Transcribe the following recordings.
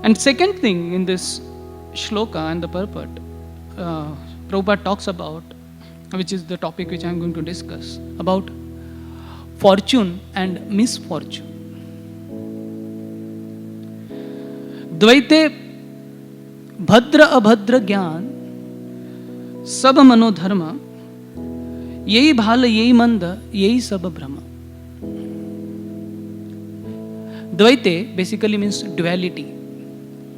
And second thing in this shloka and the purport, Prabhupada talks about, which is the topic which I am going to discuss, about fortune and misfortune. द्वैते भद्र अभद्र ज्ञान सब मनोधर्म यही भाल यही मंद यही सब भ्रम. Dvaite basically means duality.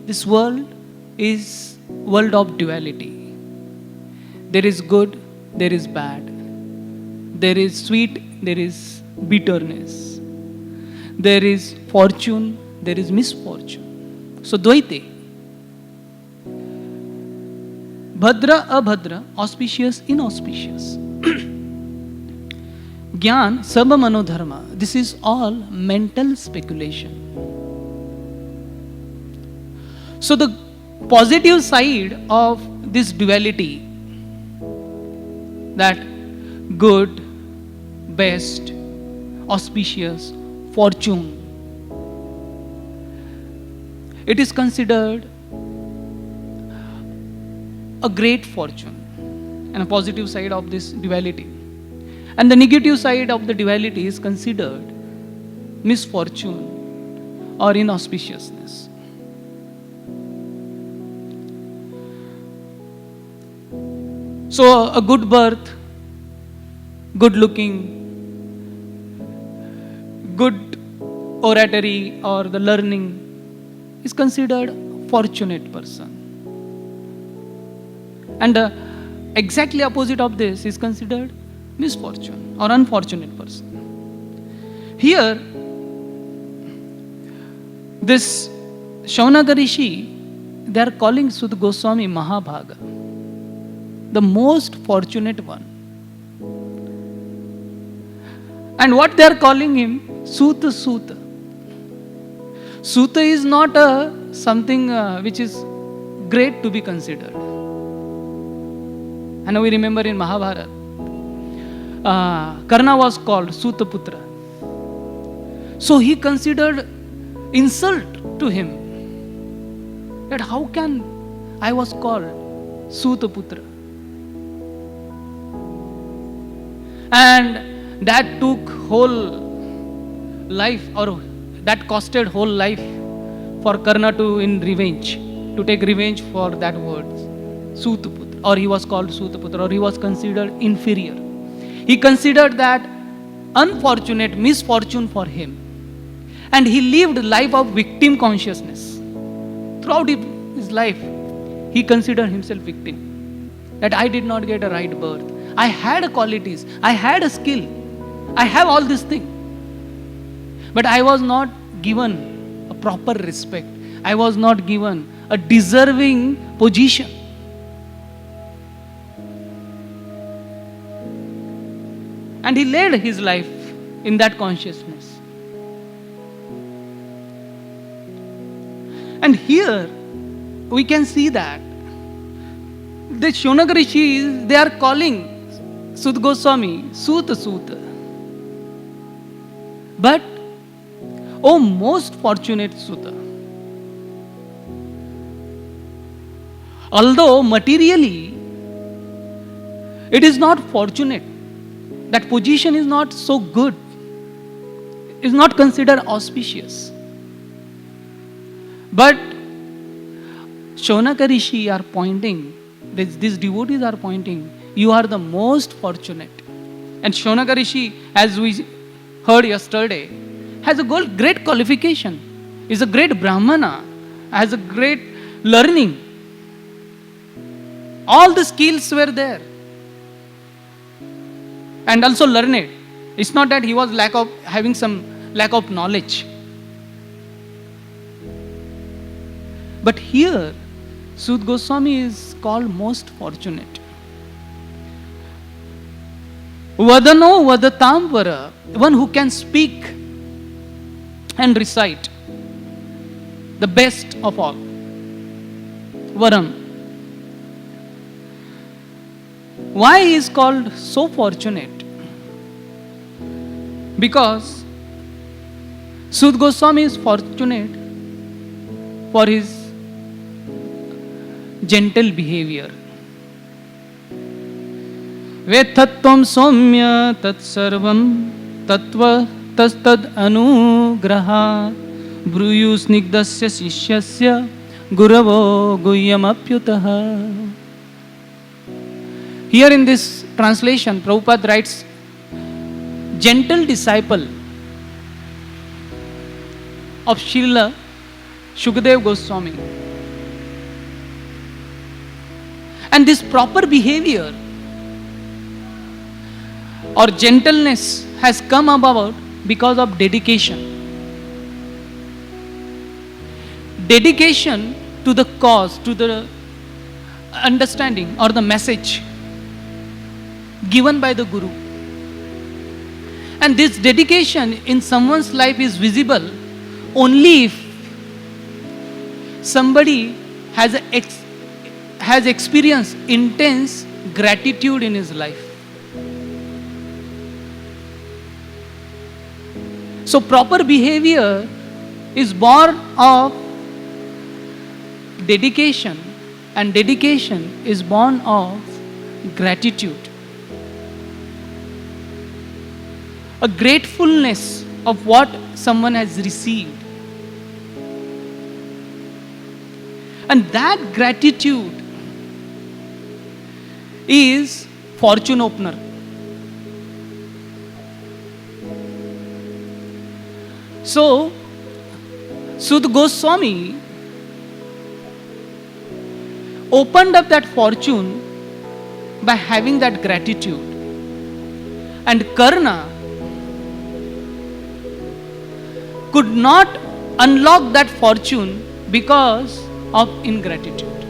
This world is world of duality. There is good, there is bad. There is sweet, there is bitterness. There is fortune, there is misfortune. So Dvaite. Bhadra, abhadra, auspicious, inauspicious. Gyan, sabha manodharma. This is all mental speculation. So the positive side of this duality, that good, best, auspicious, fortune, it is considered a great fortune and a positive side of this duality. And the negative side of the duality is considered misfortune or inauspiciousness. So a good birth, good looking, good oratory or the learning is considered fortunate person. And the exactly opposite of this is considered misfortune or unfortunate person. Here, this Shaunaka Rishi, they are calling Sud Goswami Mahabhaga, the most fortunate one. And what they are calling him? Suta Suta. Suta is not something which is great to be considered. And we remember in Mahabharata, Karna was called Sutaputra. So he considered insult to him, that how can I was called Sutaputra? And that took whole life, or that costed whole life for Karna to take revenge for that word, Sutaputra, or he was called Sutaputra, or he was considered inferior. He considered that unfortunate misfortune for him. And he lived a life of victim consciousness. Throughout his life, he considered himself victim. That I did not get a right birth. I had qualities. I had a skill. I have all these things. But I was not given a proper respect. I was not given a deserving position. And he led his life in that consciousness. And here we can see that the Shaunaka Rishis, they are calling Sud Goswami Suta Suta. But, oh most fortunate Suta, although materially it is not fortunate, that position is not so good, is not considered auspicious. But Shaunaka Rishi are pointing, these devotees are pointing, you are the most fortunate. And Shaunaka Rishi, as we heard yesterday, has a great qualification, is a great Brahmana, has a great learning. All the skills were there. And also learned. It's not that he was having some lack of knowledge. But here, Sud Goswami is called most fortunate. Vadano Vadatamvara, one who can speak and recite the best of all. Varam. Why he is called so fortunate? Because Sud Goswami is fortunate for his gentle behavior. Vethatvam somya tatsarvam tatva tastad anugrahat bruyu snigdasya sishyasya guravo guhyamapyutah. Here in this translation, Prabhupada writes, gentle disciple of Srila Shukdev Goswami. And this proper behavior or gentleness has come about because of dedication. Dedication to the cause, to the understanding or the message given by the Guru. And this dedication in someone's life is visible only if somebody has experienced intense gratitude in his life. So proper behavior is born of dedication, and dedication is born of gratitude. A gratefulness of what someone has received. And that gratitude is fortune opener. So, Sud Goswami opened up that fortune by having that gratitude. And Karna could not unlock that fortune because of ingratitude.